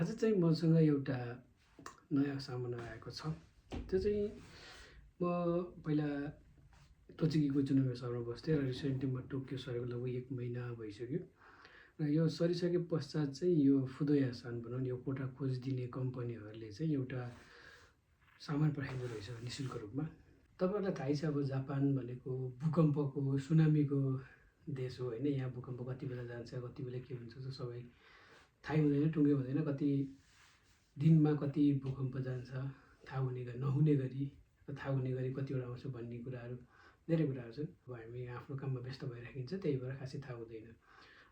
आज चाहिँ मसँग एउटा नयाँ सामान आएको छ। त्यो चाहिँ म पहिला तोचिकीको जुनबे सहरमा बस्थेँ र रिसेन्टली म टोकियो सरेको लगभग 1 महिना भइसक्यो। र यो सरिसके पश्चात चाहिँ यो फुदोयासान भनौँ यो कोठा खोज दिने कम्पनीहरूले चाहिँ एउटा सामान पठाइदिँदो रहेछ निःशुल्क रूपमा। तपाईँहरूलाई थाहै छ अब जापान भनेको भूकम्पको सुनामीको देश हो होइन। यहाँ भूकम्प कति बेला जान्छ कति बेला के हुन्छ त्यो सबै थाहै हुँदैन, टुङ्गै हुँदैन। कति दिनमा कति भूकम्प जान्छ थाहा हुने गरी नहुने गरी र थाहा हुने गरी कतिवटा आउँछ भन्ने कुराहरू धेरै कुराहरू छन्। अब हामी आफ्नो काममा व्यस्त भइराखिन्छ, त्यही भएर खासै थाहा हुँदैन।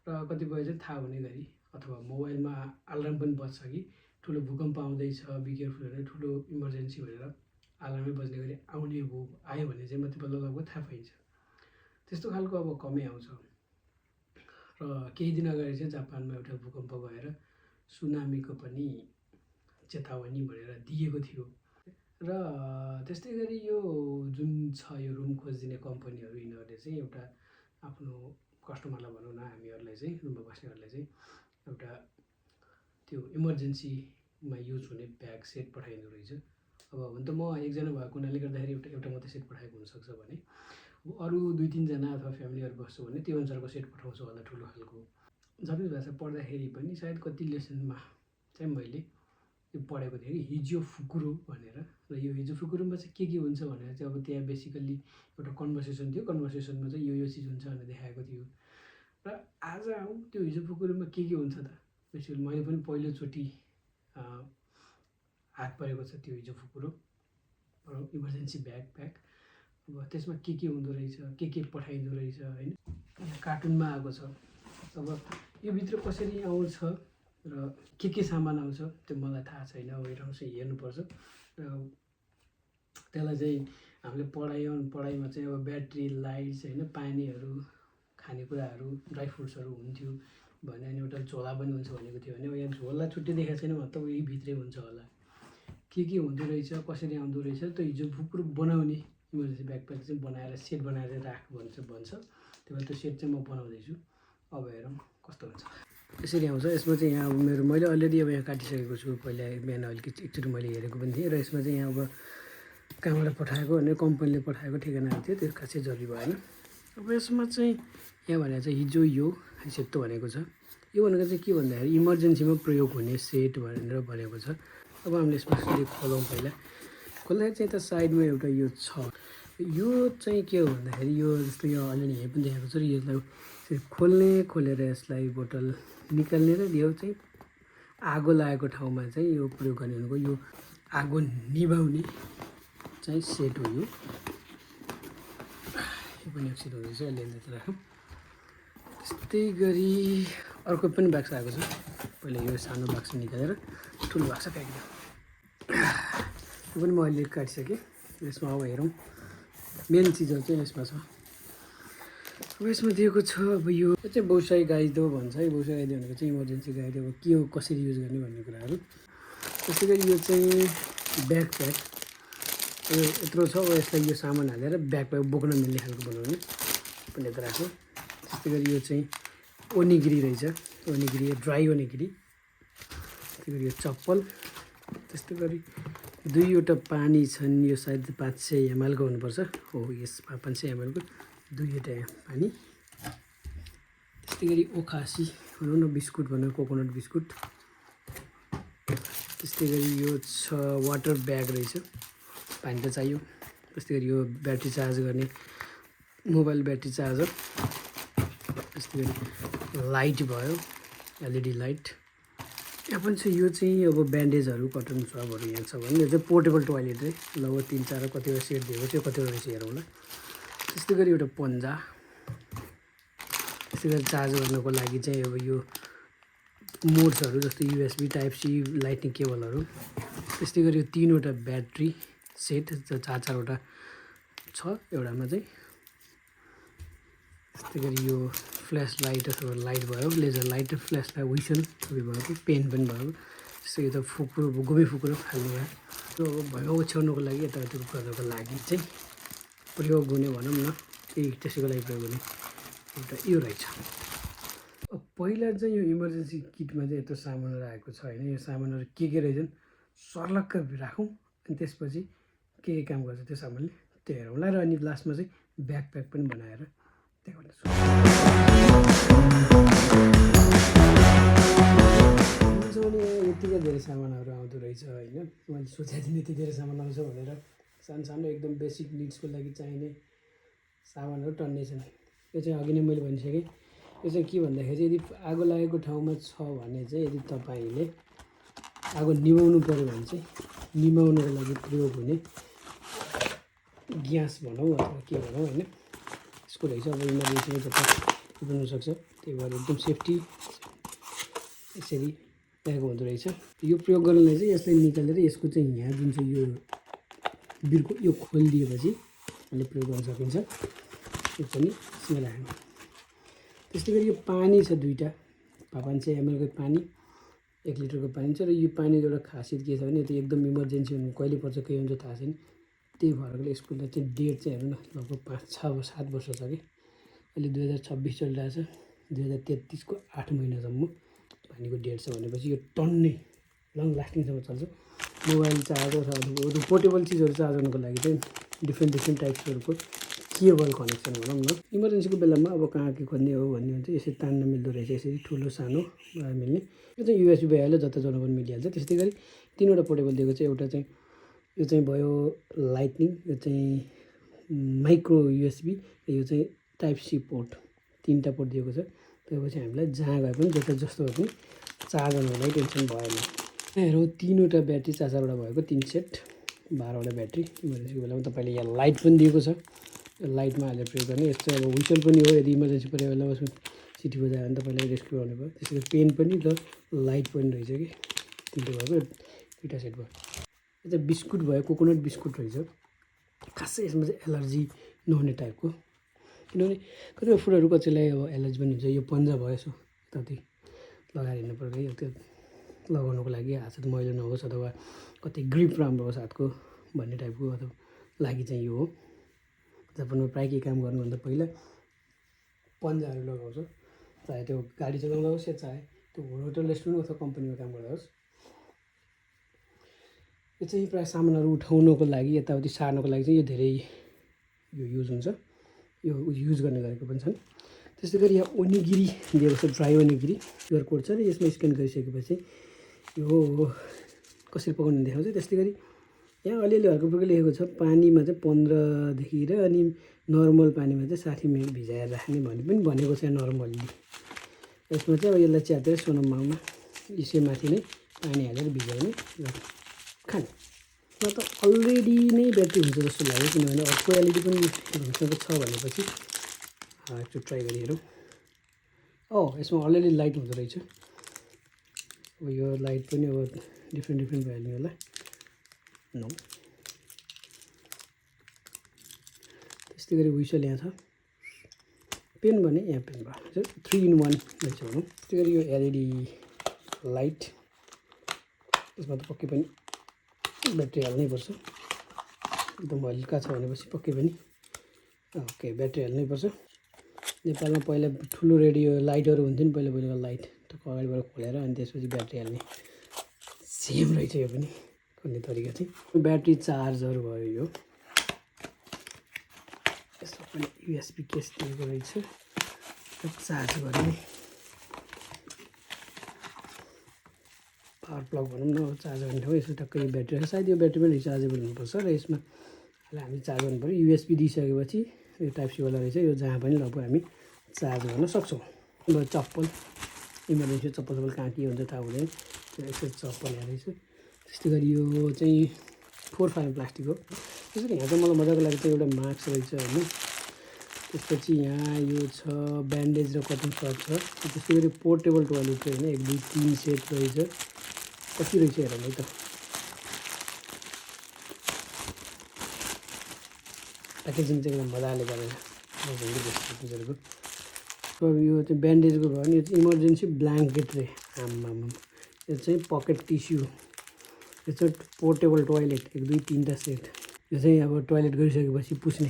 र कतिपय चाहिँ थाहा हुने गरी अथवा मोबाइलमा अलार्म पनि बज्छ कि ठुलो भूकम्प आउँदैछ बी केयरफुल भनेर, ठुलो इमर्जेन्सी भनेर अलार्मै बज्ने गरी आयो भने चाहिँ मात्रै बल्ल लगभग थाहा पाइन्छ। त्यस्तो खालको अब कमै आउँछ। र केही दिन अगाडि चाहिँ जापानमा एउटा भूकम्प गएर सुनामीको पनि चेतावनी भनेर दिएको थियो। र त्यस्तै गरी यो जुन छ यो रुम खोजिदिने कम्पनीहरू यिनीहरूले चाहिँ एउटा आफ्नो कस्टमरलाई भनौँ न हामीहरूलाई चाहिँ रुममा बस्नेहरूलाई चाहिँ एउटा त्यो इमर्जेन्सीमा युज हुने ब्याग सेट पठाइदिँदो रहेछ। अब हुन त म एकजना भएको हुनाले गर्दाखेरि एउटा मात्रै सेट पठाएको हुनसक्छ भने अरू 2-3 जना अथवा फ्यामिलीहरू बस्छु भने त्यो अनुसारको सेट पठाउँछु होला ठुलो खालको। जापानिज भाषा पढ्दाखेरि पनि सायद कति लेसनमा चाहिँ मैले यो पढेको थिएँ कि हिजो फुकुरो भनेर। र यो हिजो फुकुरोमा चाहिँ के हुन्छ भनेर चाहिँ अब त्यहाँ बेसिकल्ली एउटा कन्भर्सेसन थियो। कन्भर्सेसनमा चाहिँ यो चिज हुन्छ भनेर देखाएको थियो। र आज आउँ त्यो हिजो फुकुरोमा के हुन्छ त बेसिकली मैले पनि पहिलोचोटि हात परेको छ त्यो हिजो फुकुरो इमर्जेन्सी ब्याग। अब त्यसमा के हुँदो रहेछ के पठाइँदो रहेछ होइन। कार्टुनमा आएको छ। अब यो भित्र कसरी आउँछ र के सामान आउँछ त्यो मलाई थाहा छैन। अब राम्रोसँग हेर्नुपर्छ। र त्यसलाई चाहिँ हामीले पढाइमा चाहिँ अब ब्याट्री लाइट्स होइन पानीहरू खानेकुराहरू ड्राई फ्रुट्सहरू हुन्थ्यो भने अनि एउटा झोला पनि हुन्छ भनेको थियो भने यहाँ झोला छुट्टै देखाएको छैन मतलब यही भित्रै हुन्छ होला। के हुँदो रहेछ कसरी आउँदो रहेछ त्यो हिजो फुकुरो बनाउने इमर्जेन्सी ब्याकप्याक चाहिँ बनाएर सेट बनाएर राख भन्छ। त्यही भएर त्यो सेट चाहिँ म बनाउँदैछु। अब हेरौँ कस्तो हुन्छ। यसरी आउँछ। यसमा चाहिँ यहाँ अब मैले अलरेडी अब यहाँ काटिसकेको छु। पहिला बिहान अलिकति एकचोटि मैले हेरेको पनि थिएँ। र यसमा चाहिँ यहाँ अब कहाँबाट पठाएको भने कम्पनीले पठाएको ठेगानाहरू थियो त्यो खासै जरुरी भएन। अब यसमा चाहिँ यहाँ भनेको चाहिँ हिजो यो सेतो भनेको छ। यो भनेको चाहिँ के भन्दाखेरि इमर्जेन्सीमा प्रयोग हुने सेट भनेर भनेको छ। अब हामीले यसमा खोलौँ। पहिला खोल्दाखेरि चाहिँ त साइडमा एउटा यो छ। यो चाहिँ के हो भन्दाखेरि यो जस्तो यो अलरेडी यहीँ पनि देखाएको छ। र यसलाई खोलेर यसलाई बोतल निकाल्ने र यो चाहिँ आगो लागेको ठाउँमा चाहिँ यो प्रयोग गर्ने भनेको यो आगो निभाउने चाहिँ सेट हो। यो पनि सेट हुँदैछ। लेन्स राखौँ। त्यस्तै गरी अर्को पनि बाक्स आएको छ। पहिला यो सानो बाक्स निकालेर ठुलो बाक्स फ्याँकिदिउँ। यो पनि म अहिले काटिसकेँ। यसमा अब हेरौँ मेन चिजहरू चाहिँ यसमा छ। अब यसमा दिएको छ अब यो चाहिँ व्यवसायिक गाइड हो भन्छ है। व्यवसायिक गाइड भनेको चाहिँ इमर्जेन्सी गाइड अब के हो कसरी युज गर्ने भन्ने कुराहरू। त्यसै गरी यो चाहिँ ब्याकप्याक यत्रो छ। अब यसलाई यो सामान हालेर ब्याकप्याक बोक्न मिल्ने खालको बनाउने पनि यता राख्नु। त्यस्तै गरी यो चाहिँ ओनिगिरी रहेछ। Onigiri dry onigiri. त्यस्तै गरी यो चप्पल। त्यस्तै गरी 2वटा पानी छन्। यो सायद 500 ml को हुनुपर्छ। हो यस 500 ml को 2वटा पानी। त्यस्तै गरी ओखासी भनौँ न बिस्कुट भनौँ कोकोनट बिस्कुट। त्यस्तै गरी यो छ वाटर ब्याग रहेछ। पानी त चाहियो। त्यस्तै गरी यो ब्याट्री चार्ज गर्ने मोबाइल ब्याट्री चार्जर। त्यस्तै गरी लाइट भयो एलइडी लाइट। यहाँ पनि छ यो चाहिँ अब ब्यान्डेजहरू कटन स्वाबहरू यहाँ छ भने यो चाहिँ पोर्टेबल टोयलेट रे लगभग 3-4 कतिवटा सेट दिएको थियो कतिवटा रहेछ हेरौँला। त्यस्तै गरी एउटा पन्जा। त्यस्तै गरी चार्ज गर्नको लागि चाहिँ अब यो मोड्सहरू जस्तो USB टाइप सी लाइटनिङ केबलहरू। त्यस्तै गरी यो 3वटा ब्याट्री सेट 4-4वटा छ एउटामा चाहिँ। त्यस्तै गरी यो फ्ल्यास लाइट अथवा लाइट भयो लेजर लाइट फ्ल्यास लाइट विसन सबै भएको पेन पनि भयो। त्यस्तै यो त फुकुरो गोमी फुकुरो फाल्ने भयो। त्यो अब भैँगो ओछ्याउनुको लागि यताउति गर्नको लागि चाहिँ प्रयोग हुने भनौँ न त्यही त्यसैको लागि प्रयोग हुने एउटा यो रहेछ। पहिला चाहिँ यो इमर्जेन्सी किटमा चाहिँ यत्रो सामानहरू आएको छ होइन, यो सामानहरू के रहेछन् सर्लक्क राखौँ अनि त्यसपछि के काम गर्छ त्यो सामानले त्यो हेरौँला र अनि लास्टमा चाहिँ ब्याकप्याक पनि बनाएर देखाउनेछु। भने यत्तिकै धेरै सामानहरू आउँदो रहेछ होइन, मैले सोचेको थिएँ यति धेरै सामान आउँछ भनेर। सानो सानो एकदम बेसिक निड्सको लागि चाहिने सामानहरू टन्नै छन्। यो चाहिँ अघि नै मैले भनिसकेँ, यो चाहिँ के भन्दाखेरि यदि आगो लागेको ठाउँमा छ भने चाहिँ यदि तपाईँले आगो निभाउनु पऱ्यो भने चाहिँ निभाउनुको लागि प्रयोग हुने ग्यास भनौँ अथवा के भनौँ होइन, यसको रहेछ। अब इमर्जेन्सीमा जता हुनसक्छ, त्यही भएर एकदम सेफ्टी यसरी राखेको हुँदो रहेछ। यो प्रयोग गर्नलाई चाहिँ यसलाई निकालेर यसको चाहिँ यहाँ जुन चाहिँ यो बिर्को यो खोलिदिएपछि यसले प्रयोग गर्न सकिन्छ। यो पनि यसमा राख्नु। त्यस्तै गरी यो पानी छ दुईवटा, 500 ml पानी, 1 लिटरको पानी छ। र यो पानीको एउटा खासियत के छ भने त्यो एकदम इमर्जेन्सी हुनु कहिले पर्छ के हुन्छ थाहा छैन। त्यही भएकोले यसको चाहिँ डेट चाहिँ हेर्नु न, लगभग 5-6-7 वर्ष छ कि। अहिले 2026 चलिरहेछ, 2033 को 8 महिनासम्म पानीको डेट छ भनेपछि यो टन्नै लङ लास्टिङसम्म चल्छ। मोबाइल चार्जर अथवा पोर्टेबल चिजहरू चार्ज गर्नुको लागि चाहिँ डिफ्रेन्ट टाइप्सहरूको केबल कनेक्सन भनौँ न। इमर्जेन्सीको बेलामा अब कहाँ के खोज्ने हो भन्ने हुन्छ, यसरी तान्न मिल्दो रहेछ, यसरी ठुलो सानो मिल्ने। यो चाहिँ युएसबी भइहाल्यो, जता जानु पनि मिलिहाल्छ। त्यस्तै गरी 3वटा पोर्टेबल दिएको छ। एउटा चाहिँ यो चाहिँ भयो लाइटनिङ, यो चाहिँ माइक्रो युएसबी, यो चाहिँ टाइप सी पोर्ट, 3टा पोर्ट दिएको छ। त्यसपछि हामीलाई जहाँ गए पनि जस्तो भए पनि चार्ज गर्नुको लागि टेन्सन भएन। हेरौँ 3वटा ब्याट्री 4-4वटा भएको 3 सेट 12वटा ब्याट्री। इमर्जेन्सीको बेलामा तपाईँले यहाँ लाइट पनि दिएको छ, लाइटमा हालेर प्रयोग गर्ने। यस्तो अब हुइसल पनि हो, यदि इमर्जेन्सी परेको बेलामा सिटी बजायो भने तपाईँलाई रेस्क्यु गर्नु भयो। त्यसै गरी पेन पनि र लाइट पनि रहेछ कि, 3टा भएको 2टा सेट भयो। यो चाहिँ बिस्कुट भयो, कोकोनट बिस्कुट रहेछ। खासै यसमा चाहिँ एलर्जी नहुने टाइपको, किनभने कतिपय फुडहरू कसैलाई अब एलर्जी पनि हुन्छ। यो पन्जा भयो, यसो कति लगाएर हिँड्नु पर्यो है, त्यो लगाउनुको लागि हात मैलो नहोस् अथवा कतै ग्रिप राम्रो होस् हातको भन्ने टाइपको अथवा लागि चाहिँ यो हो। जापानमा प्रायः के काम गर्नुभन्दा पहिला पन्जाहरू लगाउँछ, चाहे त्यो गाडी चलाउँदा होस् या चाहे त्यो होटल रेस्टुरेन्ट अथवा कम्पनीमा काम गर्दा होस्। यो चाहिँ प्रायः सामानहरू उठाउनको लागि यताउति सार्नको लागि चाहिँ यो धेरै यो युज हुन्छ, यो युज गर्ने गरेको पनि छन्। त्यस्तै गरी यहाँ ओनिगिरी दिएको छ, ड्राई ओनिगिरी क्युआर कोड छ र यसमा स्क्यान गरिसकेपछि यो कसरी पकाउनु देखाउँछ। त्यस्तै गरी यहाँ अलिअलि हल्का फुल्का लेखेको छ, पानीमा चाहिँ 15 देखि र अनि नर्मल पानीमा चाहिँ 60 मिनट भिजाएर राख्ने भन्ने पनि भनेको छ। नर्मल्ली यसमा चाहिँ अब यसलाई च्यातेर सोनाममा यसै माथि नै पानी हालेर भिजाउने र खाने। म त अलरेडी नै ब्याट्री हुन्छ जस्तो लाग्यो, किनभने अर्को एलइडी पनि हामीसँग छ भनेपछि एकचोटि ट्राई गरी हेरौँ। यसमा अलरेडी लाइट हुँदो रहेछ। अब यो लाइट पनि अब डिफ्रेन्ट भइहाल्ने होला। नो, त्यस्तै गरी विसल यहाँ छ, पेन भने यहाँ पेन भयो, 3 in 1 रहेछ भनौँ। त्यस्तै गरी यो एलइडी लाइट, यसमा त पक्कै पनि ब्याट्री हाल्नै पर्छ, एकदम हल्का छ भनेपछि पक्कै पनि ओके ब्याट्री हाल्नै पर्छ। नेपालमा पहिला ठुलो रेडियो लाइटहरू हुन्थ्यो नि, पहिलाको लाइट टक्क अगाडिबाट खोलेर अनि त्यसपछि ब्याट्री हाल्ने, सेम रहेछ यो पनि खोल्ने तरिका चाहिँ। ब्याट्री चार्जर भयो, यो यसमा पनि युएसबी केस दिएको रहेछ, चार्ज गर्ने पावर प्लग भनौँ न, चार्ज गर्ने ठाउँ यसो टक्कै यो ब्याट्री रहेछ। सायद यो ब्याट्री पनि रिचार्जेबल हुनुपर्छ र यसमा हामी चार्ज गर्नु पऱ्यो। युएसबी दिइसकेपछि यो टाइप सी वाला रहेछ, यो जहाँ पनि लगभग हामी चार्ज गर्न सक्छौँ। अब चप्पल, इमर्जेन्सी चप्पल कहाँ के हुन्छ थाहा हुँदैन, त्यो यसरी चप्पल यहाँ रहेछ। त्यस्तै गरी यो चाहिँ 4-5 प्लास्टिक हो। त्यसरी यहाँ चाहिँ मलाई मजाको लागि चाहिँ एउटा मास्क रहेछ होइन। त्यसपछि यहाँ यो छ ब्यान्डेज र कटिङ सर्ट छ। त्यस्तै गरी पोर्टेबल टोयलेट चाहिँ होइन 1, 2, 3 सेट रहेछ। कति रहेछ हेरौँ है त, प्याकेजिङ चाहिँ एकदम मजाले गरेर चिजहरूको। अब यो चाहिँ ब्यान्डेजको भयो भने यो चाहिँ इमर्जेन्सी ब्ल्याङ्केट रे, आम्मामा यो चाहिँ पकेट टिस्यु, यो चाहिँ पोर्टेबल टोयलेट 1, 2, 3टा सेट। यो चाहिँ अब टोयलेट गरिसकेपछि पुस्ने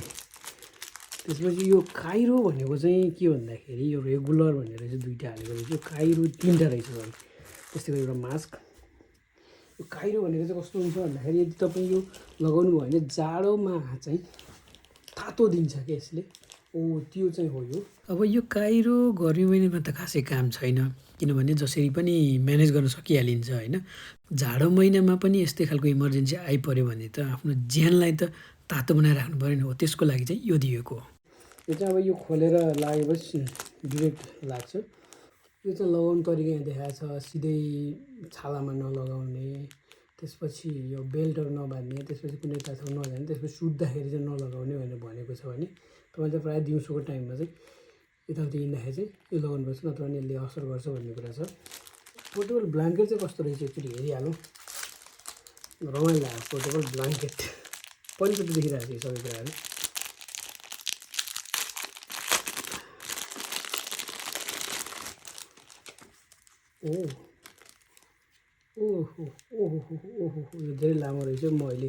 त्यसपछि यो काइरो भनेको चाहिँ के भन्दाखेरि यो रेगुलर भनेर चाहिँ 2टा हालेको रहेछ, यो काइरो 3टा रहेछ सरी। त्यस्तै गरी एउटा मास्क। यो काइरो भनेको चाहिँ कस्तो हुन्छ भन्दाखेरि यदि तपाईँ यो लगाउनु भयो भने जाडोमा चाहिँ तातो दिन्छ क्या यसले। त्यो चाहिँ हो यो। अब यो काइरो गर्मी महिनामा त खासै काम छैन, किनभने जसरी पनि म्यानेज गर्न सकिहालिन्छ होइन। जाडो महिनामा पनि यस्तै खालको इमर्जेन्सी आइपऱ्यो भने त आफ्नो ज्यानलाई त तातो बनाएर राख्नु पऱ्यो नि हो, त्यसको लागि चाहिँ यो दिएको हो। यो चाहिँ अब यो खोलेर लागेपछि डिरेक्ट लाग्छ। यो चाहिँ लगाउने तरिका यहाँ देखाएको छ, सिधै छालामा नलगाउने, त्यसपछि यो बेल्टहरू नबाँध्ने, त्यसपछि कुनै ठाउँ नजाने, त्यसपछि सुत्दाखेरि चाहिँ नलगाउने भनेर भनेको छ भने तपाईँले प्रायः दिउँसोको टाइममा चाहिँ यताउति हिँड्दाखेरि चाहिँ यो लगाउनुपर्छ, नत्र भने यसले असर गर्छ भन्ने कुरा छ। पोर्टेबल ब्ल्याङ्केट चाहिँ कस्तो रहेछ एकचोटि हेरिहालौँ। रमाइलो लाग्यो पोर्टेबल ब्ल्याङ्केट, पहिलोचोटि देखिरहेको छु यो सबै कुराहरू। ओहो यो धेरै लामो रहेछ। म अहिले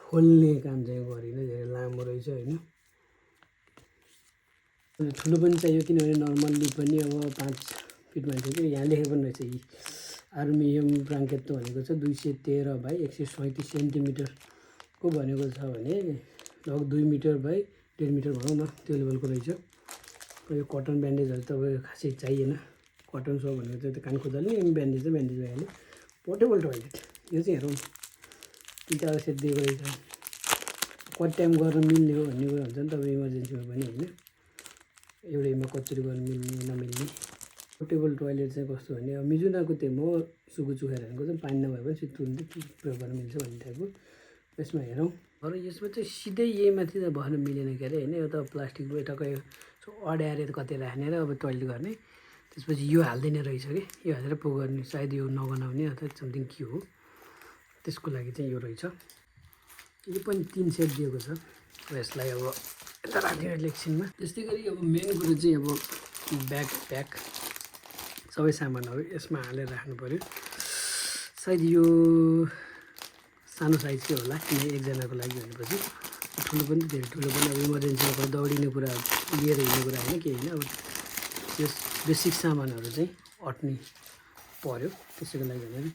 खोल्ने काम चाहिँ गरिनँ, धेरै लामो रहेछ होइन। ठुलो पनि चाहियो, किनभने नर्मल्ली पनि अब 5 फिट मान्छे चाहिँ यहाँ लेखेको पनि रहेछ यी आर्मियम ब्ल्याङ्केट त भनेको छ 213 बाई 137 सेन्टिमिटरको भनेको छ भने लगभग 2 मिटर बाई 1.5 मिटर भनौँ न, त्यो लेभलको रहेछ। यो कटन ब्यान्डेजहरू त अब खासै चाहिएन, कटन सो भनेको चाहिँ कान खोज्दाले नि ब्यान्डेज चाहिँ ब्यान्डेज भइहाल्यो। पोर्टेबल टोइलेट यो चाहिँ हेरौँ 3टा सेट दिएको रहेछ। कति टाइम गर्न मिल्ने हो भन्ने कुरा हुन्छ नि त अब इमर्जेन्सीमा पनि होइन, एउटैमा कचुरी गर्न मिल्ने नमिल्ने। पोर्टेबल टोइलेट चाहिँ कस्तो भने अब मिजुनाको त्यो म सुकुचु खाइरहेको चाहिँ पानी नभए पनि सित्तुले प्रयोग गर्न मिल्छ भन्ने टाइपको। यसमा हेरौँ, र यसमा चाहिँ सिधै यही माथि त भर्न मिलेन के अरे होइन, यो त प्लास्टिक टक्कै अड्याएर कतै राख्ने र अब टोइलेट गर्ने। त्यसपछि यो हाल्दैन रहेछ कि, यो हालेर पो गर्ने, सायद यो नगनाउने अथवा समथिङ के हो, त्यसको लागि चाहिँ यो रहेछ। यो पनि 3 सेट दिएको छ। यसलाई अब यता राखिदिनु एकछिनमा। त्यस्तै गरी अब मेन कुरो चाहिँ अब ब्याग प्याक सबै सामानहरू यसमा हालेर राख्नु पऱ्यो। सायद यो सानो साइजकै होला, किन एकजनाको लागि भनेपछि। ठुलो पनि धेरै ठुलो पनि अब इमर्जेन्सीमा दौडिने कुरा लिएर हिँड्ने कुरा होइन केही होइन, अब त्यो बेसिक सामानहरू चाहिँ अट्नै पऱ्यो, त्यसैको लागि होइन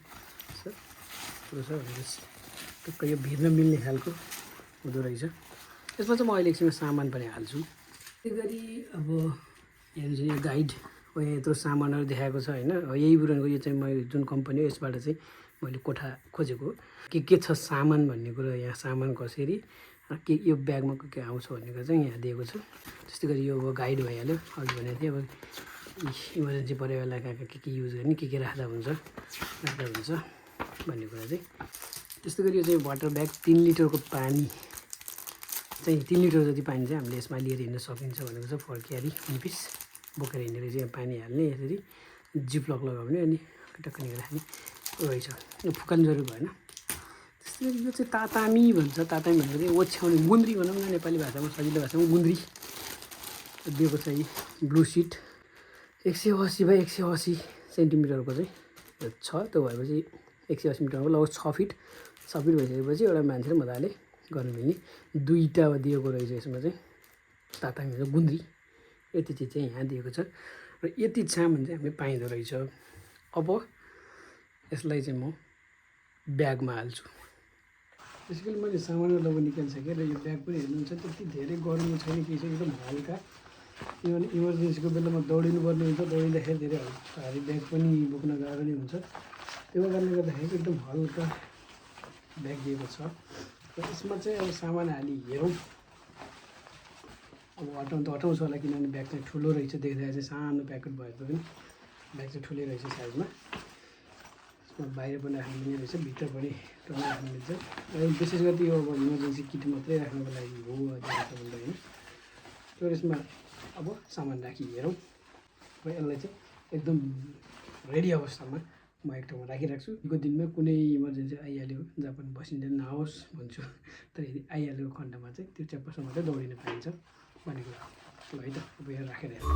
कुरो छ भनेपछि टक्क यो भिर्न मिल्ने खालको हुँदो रहेछ। यसमा चाहिँ म अहिले एकछिनमा सामान पनि हाल्छु। त्यही गरी अब हेर्नु यो गाइड हो, यहाँ यत्रो सामानहरू देखाएको छ होइन। यही ब्रान्डको यो चाहिँ मैले जुन कम्पनी हो यसबाट चाहिँ मैले कोठा खोजेको के छ सामान भन्ने कुरा, यहाँ सामान कसरी के यो ब्यागमा के आउँछ भन्ने कुरा चाहिँ यहाँ दिएको छ। त्यस्तै गरी यो अब गाइड भइहाल्यो, अघि भनेको थिएँ अब इमर्जेन्सी पऱ्यो बेला कहाँ के युज गर्ने, के राख्दा हुन्छ भन्ने कुरा चाहिँ। त्यस्तै गरी यो चाहिँ वाटर ब्याग 3 लिटरको पानी चाहिँ 3 लिटर जति पानी चाहिँ हामीले यसमा लिएर हिँड्न सकिन्छ भनेको छ। फर क्यारी 1 पिस बोकेर हिँडेर चाहिँ पानी हाल्ने, यसरी जिप लक लगाउने अनि टक्क निकालेर राख्ने रहेछ। यो फुकाल्नु जरुरी भएन। त्यस्तै गरी यो चाहिँ तातामी भन्छ, तातामी भनेको चाहिँ ओछ्याउने गुन्द्री भनौँ न नेपाली भाषामा, सजिलो भाषामा गुन्द्री दिएको छ। यी ब्लु सिट 180 बाई 180 सेन्टिमिटरको चाहिँ छ, त्यो भएपछि 180 मिटरको लगभग 6 फिट भइसकेपछि एउटा मान्छेले मजाले गर्नु मिल्ने 2टा दिएको रहेछ। यसमा चाहिँ तातामी हुन्छ गुन्द्री, यति चिज चाहिँ यहाँ दिएको छ र यति सामान चाहिँ हामीले पाइँदो रहेछ। अब यसलाई चाहिँ म ब्यागमा हाल्छु। बेसिकली मैले सामानहरू लगेर निकालिसकेँ र यो ब्याग पनि हेर्नुहुन्छ त्यति धेरै गर्नु छैन, केही छ एकदम हल्का। किनभने इमर्जेन्सीको बेलामा दौडिनु पर्ने हुन्छ, दौडिँदाखेरि धेरै भारी ब्याग पनि बोक्न गाह्रो नै हुन्छ, त्यो कारणले गर्दाखेरि एकदम हल्का ब्याग दिएको छ। र यसमा चाहिँ अब सामान हाली हेरौँ, अब हटाउनु त हटाउँछ होला किनभने ब्याग चाहिँ ठुलो रहेछ, देख्दा चाहिँ सानो प्याकेट भए पनि ब्याग चाहिँ ठुलै रहेछ साइजमा। यसमा बाहिर पनि राख्नु मिल्ने रहेछ, भित्र पनि टर्न राख्नु मिल्छ। र विशेष गरी यो अब इमर्जेन्सी किट मात्रै राख्नुको लागि हो होइन। र यसमा अब सामान राखी हेरौँ, र यसलाई चाहिँ एकदम रेडी अवस्थामा म एक ठाउँमा राखिराख्छु। यो दिनमा कुनै इमर्जेन्सी आइहाल्यो जहाँ पनि बसिँदैन नहोस् भन्छु, तर यदि आइहालेको खण्डमा चाहिँ त्यो च्याप्परसम्म चाहिँ दौडिन पाइन्छ भनेको ल है त। अब यहाँ राखेर हेरौँ।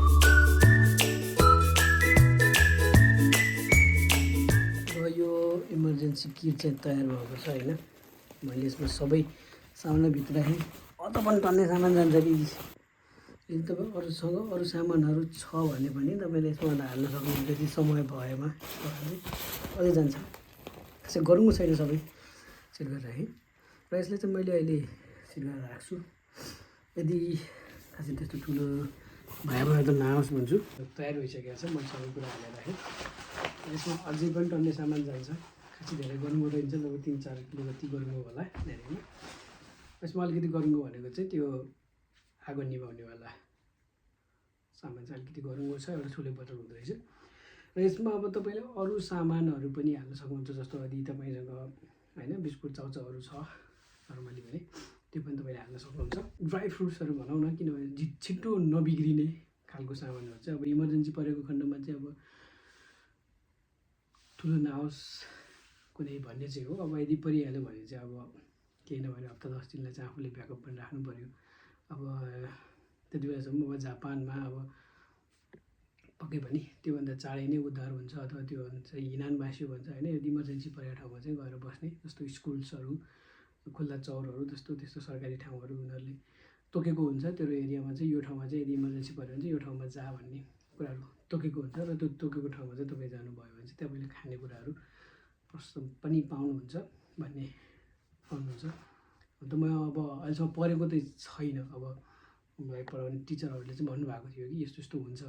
र यो इमर्जेन्सी किट चाहिँ तयार भएको छ होइन। मैले यसमा सबै सामानलाई भित्र राखेँ, अझ पनि टन्ने सामान जान्छ कि यदि तपाईँ अरूसँग अरू सामानहरू छ भने पनि तपाईँले यसमा हाल्न सक्नुहुन्छ यदि समय भएमा अझै जान्छ। खासै गरौँ छैन सबै सेट गरेर राखेँ र यसलाई चाहिँ मैले अहिले सेट गरेर राख्छु। यदि खासै त्यस्तो ठुलो भए त नआओस् भन्छु। तयार भइसकेको छ, मैले सबै कुरा हालेर राखेँ। यसमा अझै पनि टन्ने सामान जान्छ, खासै धेरै गरुङ्गो रहन्छ, लगभग 3-4 किलो जति गरुङ्गो होला धेरैमा। यसमा अलिकति गरुङ्गो भनेको चाहिँ त्यो आगो निभाउनेवाला सामान चाहिँ अलिकति गरुङ्गो छ, एउटा छोले बटर हुँदो रहेछ। र यसमा अब तपाईँले अरू सामानहरू पनि हाल्न सक्नुहुन्छ, जस्तो यदि तपाईँसँग होइन बिस्कुट चाउचाउहरू छ नर्मली भने त्यो पनि तपाईँले हाल्न सक्नुहुन्छ। ड्राई फ्रुट्सहरू भनौँ न, किनभने छिट्टो नबिग्रिने खालको सामानहरू चाहिँ अब इमर्जेन्सी परेको खण्डमा चाहिँ अब ठुलो नहोस् कुनै भन्ने चाहिँ हो। अब यदि परिहाल्यो भने चाहिँ अब केही नभने हप्ता 10 दिनलाई चाहिँ आफूले ब्याकअप पनि राख्नु पऱ्यो। अब त्यति बेलासम्म अब जापानमा अब पक्कै पनि त्योभन्दा चाँडै नै उद्धार हुन्छ, अथवा त्यो चाहिँ हिनान बास्यो भन्छ होइन। यदि इमर्जेन्सी परेको ठाउँमा चाहिँ गएर बस्ने, जस्तो स्कुल्सहरू, खुल्ला चौरहरू, त्यस्तो सरकारी ठाउँहरू उनीहरूले तोकेको हुन्छ। त्यो एरियामा चाहिँ यो ठाउँमा चाहिँ यदि इमर्जेन्सी पऱ्यो भने चाहिँ यो ठाउँमा जा भन्ने कुराहरू तोकेको हुन्छ। र त्यो तोकेको ठाउँमा चाहिँ तपाईँ जानुभयो भने चाहिँ तपाईँले खानेकुराहरू प्रशस्त पनि पाउनुहुन्छ भन्ने पाउनुहुन्छ। अन्त म अब अहिलेसम्म परेको त छैन। अब मलाई पढाउने टिचरहरूले चाहिँ भन्नुभएको थियो कि यस्तो यस्तो हुन्छ,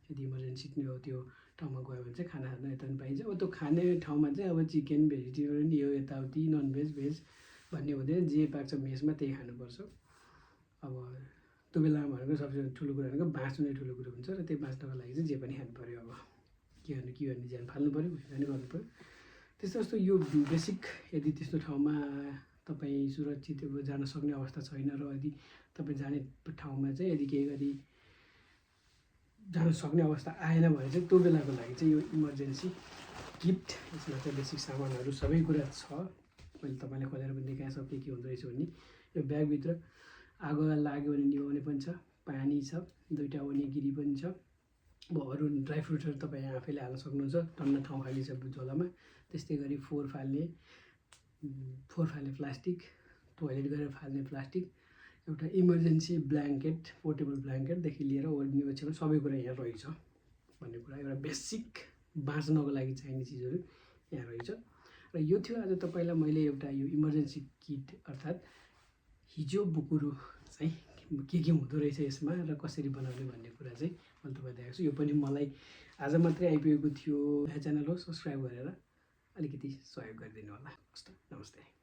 यदि इमर्जेन्सी त्यो ठाउँमा गयो भने चाहिँ खाना खान यता पनि पाइन्छ। अब त्यो खाने ठाउँमा चाहिँ अब चिकन भेजिटेरियन यो यताउति ननभेज भेज भन्ने हुँदैन, जे पाक्छ मेसमा त्यही खानुपर्छ। अब त्यो बेलामा भनेको सबसे ठुलो कुरा भनेको बाँच्नु नै ठुलो कुरो हुन्छ, र त्यो बाँच्नको लागि चाहिँ जे पनि खानु पऱ्यो। अब के गर्ने ज्यान फाल्नु पऱ्यो, भने गर्नु पऱ्यो। त्यस्तो जस्तो यो बेसिक यदि त्यस्तो ठाउँमा तपाईँ सुरक्षित जान सक्ने अवस्था छैन, र यदि तपाईँ जाने ठाउँमा चाहिँ यदि केही गरी जान सक्ने अवस्था आएन भने चाहिँ त्यो बेलाको लागि चाहिँ यो इमर्जेन्सी किट, यसमा चाहिँ बेसिक सामानहरू सबै कुरा छ। मैले तपाईँलाई खोलेर पनि देखाएँ सब के हुँदो रहेछ भन्ने। यो ब्यागभित्र आगो लाग्यो भने निभाउने पनि छ, पानी छ, 2टा ओनिगिरी पनि छ। अब अरू ड्राई फ्रुट्सहरू तपाईँ आफैले हाल्न सक्नुहुन्छ, टन्न ठाउँ खाली छ झोलामा। त्यस्तै गरी फोहोर फाल्ने प्लास्टिक, टोयलेट गरेर फाल्ने प्लास्टिक, एउटा इमर्जेन्सी ब्ल्याङ्केट, पोर्टेबल ब्ल्याङ्केटदेखि लिएर ओढ्ने ओछ्याउने सबै कुरा यहाँ रहेछ भन्ने कुरा। एउटा बेसिक बाँच्नको लागि चाहिने चिजहरू यहाँ रहेछ। र यो थियो आज तपाईँलाई मैले एउटा यो इमर्जेन्सी किट, अर्थात् हिजो बुकुरो चाहिँ के हुँदो रहेछ यसमा र कसरी बनाउने भन्ने कुरा चाहिँ मैले तपाईँलाई देखाएको छु। यो पनि मलाई आज मात्रै आइपुगेको थियो। नयाँ च्यानल हो, सब्सक्राइब गरेर अलिकति सहयोग गरिदिनु होला। हस् त, नमस्ते।